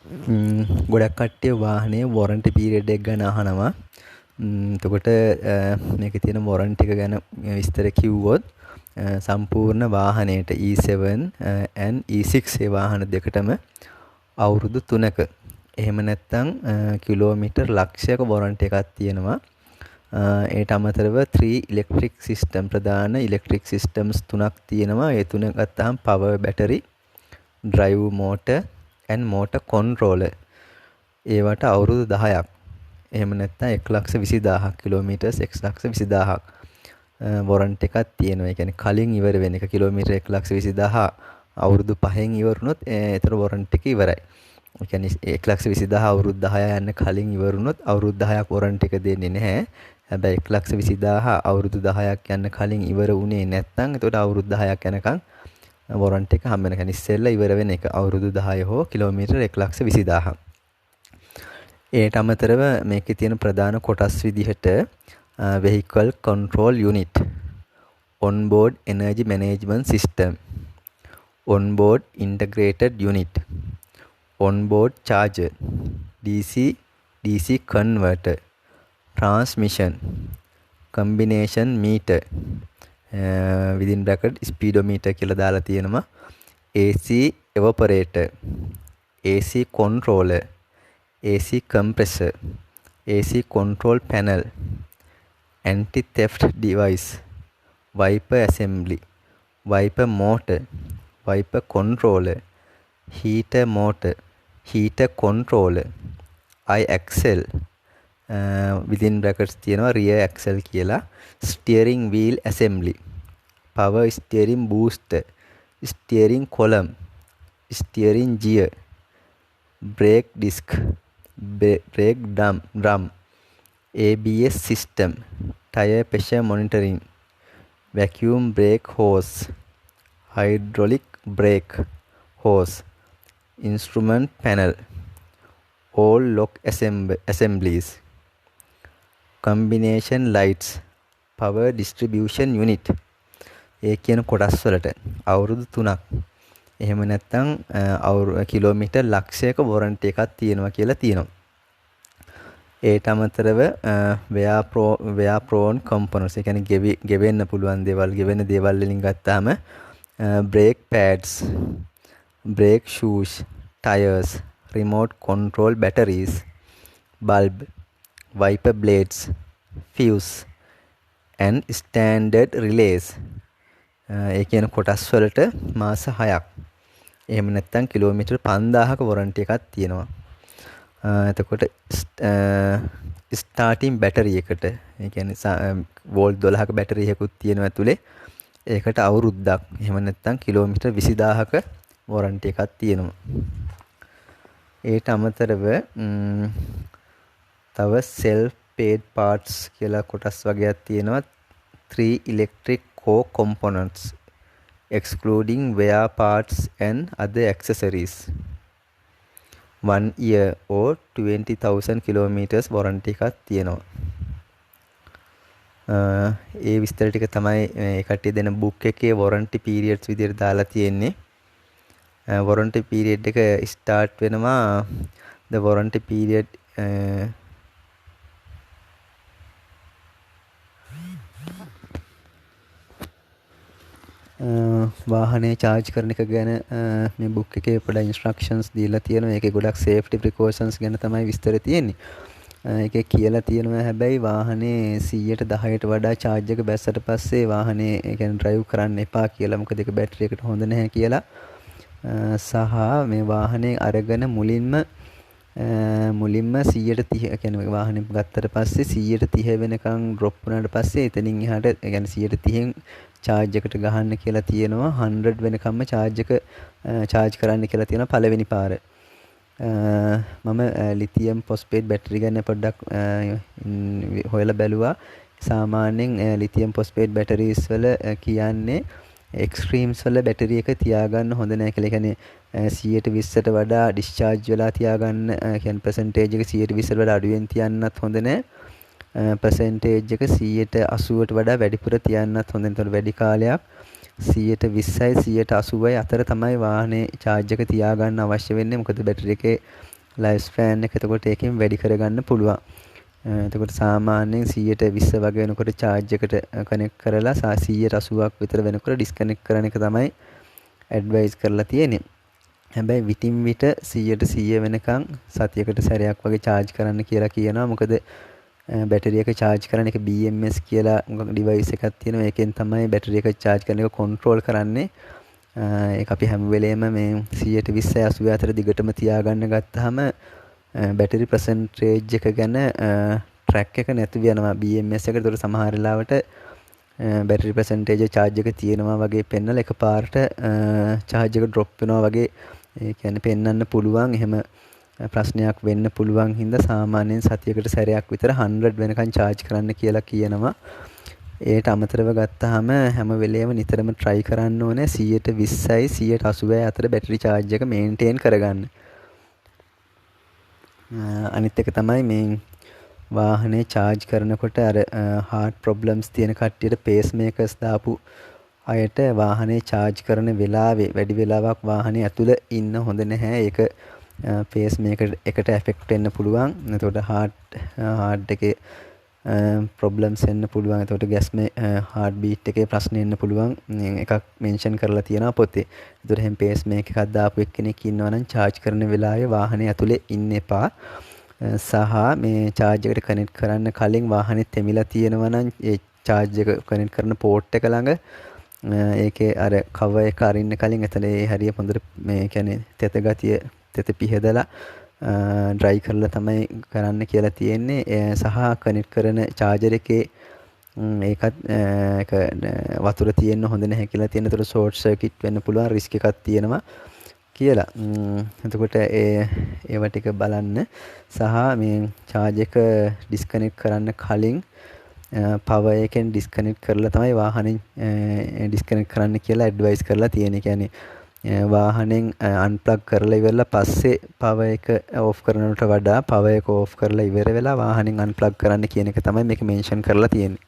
ගොඩක් කට්ටිය වාහනේ වොරන්ටි පීරියඩ් එක ගැන අහනවා. එතකොට මේකේ තියෙන වොරන්ටි එක ගැන විස්තර කිව්වොත් සම්පූර්ණ වාහනයට E7 and E6 ඒ වාහන දෙකටම අවුරුදු 3ක. එහෙම නැත්නම් කිලෝමීටර් ලක්ෂයක වොරන්ටි එකක් තියෙනවා. ඒට අමතරව 3 ඉලෙක්ට්‍රික් සිස්ටම් ප්‍රධාන ඉලෙක්ට්‍රික් සිස්ටම්ස් තුනක් තියෙනවා. ඒ තුන ගත්තාම power battery, drive motor and motor controller. ඒවට අවුරුදු 10ක්. එහෙම නැත්නම් 1,20,000 කිලෝමීටර්ස් 1,20,000ක් වොරන්ටි එකක් තියෙනවා. ඒ කියන්නේ කලින් ඉවර වෙන එක කිලෝමීටර් 1,20,000 අවුරුදු 5න් ඉවර වුණොත් ඒතර වොරන්ටි එක ඉවරයි. ඒ කියන්නේ 1,20,000 අවුරුදු 10 යන්න කලින් ඉවර වුණොත් අවුරුදු 10ක් වොරන්ටි එක දෙන්නේ නැහැ. හැබැයි 1,20,000 අවුරුදු 10ක් යන්න කලින් ඉවර වුණේ නැත්නම් එතකොට අවුරුදු 10ක් යනකම් වොරන්ටි එක හම්බ වෙනවා. ඉස්සෙල්ලා ඉවර වෙන එක අවුරුදු 10 හෝ කිලෝමීටර් 1,20,000ක්. ඒට අමතරව මේකේ තියෙන ප්‍රධාන කොටස් විදිහට vehicle control unit, onboard energy management system, onboard integrated unit, onboard charger, DC converter, transmission, combination meter, within bracket speedometer කියලා දාලා තියෙනවා, AC evaporator, AC controller, AC compressor, AC control panel, anti-theft device, wiper assembly, wiper motor, wiper controller, heater motor, heater controller, I-axle, within brackets තියෙනවා rear axle කියලා, steering wheel assembly, power steering booster, steering column, steering gear, brake disc, brake drum, ABS system, tire pressure monitoring, vacuum brake hose, hydraulic brake hose, instrument panel, all lock assemblies, combination lights, power distribution unit. ඒ කියන කොටස් වලට අවුරුදු 3ක්. එහෙම නැත්නම් kilometre ලක්ෂයක warranty එකක් තියෙනවා කියලා තියෙනවා. ඒට අමතරව wear prone components, ඒ කියන්නේ ගෙවෙන්න පුළුවන් දේවල්, ගෙවෙන දේවල් වලින් ගත්තාම brake pads, brake shoes, tires, remote control batteries, bulb, wiper blades, fuse and standard relays. ඒ කියන කොටස් වලට මාස 6ක්. එහෙම නැත්නම් කිලෝමීටර් 5000ක වොරන්ටි එකක් තියෙනවා. එතකොට ස්ටාර්ටින් බැටරි එකට, ඒ කියන්නේ වෝල්ට් 12ක බැටරි එකකුත් තියෙනවා ඇතුලේ. ඒකට අවුරුද්දක්. එහෙම නැත්නම් කිලෝමීටර් 20000ක වොරන්ටි එකක් තියෙනවා. ඒට අමතරව තව self paid parts කියලා කොටස් වර්ගයක් තියෙනවා. 3 electric core components excluding wear parts and other accessories. 1 year or 20,000 kilometers warranty එකක් තියෙනවා. ඒ විස්තර ටික තමයි මේ කට්ටිය දෙන බුක් එකේ warranty periods විදිහට දාලා තියෙන්නේ. warranty period එක start වෙනවා the warranty period වාහනේ charge කරන එක ගැන මේ book එකේ පොඩි instructions දීලා තියෙනවා. ඒකේ ගොඩක් safety precautions ගැන තමයි විස්තර තියෙන්නේ. ඒකේ කියලා තියෙනවා හැබැයි වාහනේ 100ට 10ට වඩා charge එක බැස්සට පස්සේ වාහනේ ඒ කියන්නේ drive කරන්න එපා කියලා. මොකද ඒක බැටරි එකට හොඳ නැහැ කියලා. සහ මේ වාහනේ අරගෙන මුලින්ම 130 කියන්නේ වාහනේ ගත්තට පස්සේ 130 වෙනකන් drop වුණාට පස්සේ එතනින් එහාට ඒ කියන්නේ 130න් charge එකට ගහන්න කියලා තියෙනවා. 100 වෙනකම්ම charge එක charge කරන්න කියලා තියෙනවා පළවෙනි පාර. මම lithium phosphate battery ගැන පොඩ්ඩක් හොයලා බැලුවා. සාමාන්‍යයෙන් lithium phosphate batteries වල කියන්නේ extremes වල බැටරි එක තියාගන්න හොඳ නැහැ කියලා. ඒ කියන්නේ 120ට වඩා discharge වෙලා තියාගන්න, කියන්නේ percentage එක 120ට වඩා අඩුවෙන් තියන්නත් හොඳ නැහැ. percentage එක 180ට වඩා වැඩිපුර තියන්නත් හොඳ නැහැ. ඒතකොට වැඩි කාලයක් 120යි 180යි අතර තමයි වාහනේ charge එක තියාගන්න අවශ්‍ය වෙන්නේ. මොකද බැටරි එකේ ලයිෆ් ස්පෑන් එක එතකොට ඒකෙන් වැඩි කරගන්න පුළුවන්. එතකොට සාමාන්‍යයෙන් 120 වගේ වෙනකොට charge එකට කනෙක්ට් කරලා 180ක් විතර වෙනකොට ඩිස්කනෙක්ට් කරන එක තමයි ඇඩ්වයිස් කරලා තියෙන්නේ. හැබැයි විටින් විට 100% වෙනකන් සතියකට සැරයක් වගේ charge කරන්න කියලා කියනවා. මොකද බැටරි එක charge කරන එක BMS කියලා ඩිවයිස් එකක් තියෙනවා. ඒකෙන් තමයි බැටරි එක charge කරන එක control කරන්නේ. ඒක අපි හැම වෙලේම මේ 120 80 අතර දිගටම තියාගන්න ගත්තාම බැටරි percentage එක ගැන track එක නැති වෙනවා BMS එකට. ඒතකොට සමහර වෙලාවට බැටරි percentage charge එක තියෙනවා වගේ පෙන්නලා එකපාරට charge එක drop වෙනවා වගේ ඒ කියන්නේ පෙන්වන්න පුළුවන්. එහෙම ප්‍රශ්නයක් වෙන්න පුළුවන් හින්දා සාමාන්‍යයෙන් සතියකට සැරයක් විතර 100 වෙනකන් charge කරන්න කියලා කියනවා. ඒට අමතරව ගත්තාම හැම වෙලේම නිතරම try කරන්න ඕනේ 120යි 180යි අතර බැටරි charge එක maintain කරගන්න. අනිත් එක තමයි මේ වාහනේ charge කරනකොට අර heart problems තියෙන කට්ටියට pacemakers දාපු අයට වාහනේ charge කරන වෙලාවේ වැඩි වෙලාවක් වාහනේ ඇතුළ ඉන්න හොඳ නැහැ. ඒක pacemaker එකට affect වෙන්න පුළුවන්. එතකොට heart එකේ problems එන්න පුළුවන්. එතකොට ගැස්මේ heart beat එකේ ප්‍රශ්න එන්න පුළුවන්. එකක් mention කරලා තියෙනවා පොතේ. ඒතකොට එහෙනම් pacemaker එකක් දාපු එක්කෙනෙක් ඉන්නවා නම් charge කරන වෙලාවේ වාහනේ ඇතුලේ ඉන්න එපා. සහ මේ charge එකට connect කරන්න කලින් වාහනේ තෙමිලා තියෙනවා නම් ඒ charge එක connect කරන port එක ළඟ ඒකේ අර cover එක අරින්න කලින් එතන ඒ හරිය හොඳට මේ කියන්නේ තෙත පිහදලා ඩ්‍රයි කරලා තමයි කරන්න කියලා තියෙන්නේ. සහ කනෙක්ට් කරන charger එකේ ඒකත් වතුර තියෙන්න හොඳ නැහැ කියලා තියෙන. ඒතර short circuit වෙන්න පුළුවන් risk එකක් තියෙනවා කියලා. එතකොට ඒව ටික බලන්න. සහ මේ charge එක disconnect කරන්න කලින් power එකෙන් disconnect කරලා තමයි වාහනේ disconnect කරන්න කියලා advice කරලා තියෙන්නේ. කියන්නේ වාහනෙන් unplug කරලා ඉවරලා පස්සේ power එක off කරනවට වඩා power එක off කරලා ඉවර වෙලා වාහනෙන් unplug කරන්න කියන එක තමයි මේක mention කරලා තියෙන්නේ.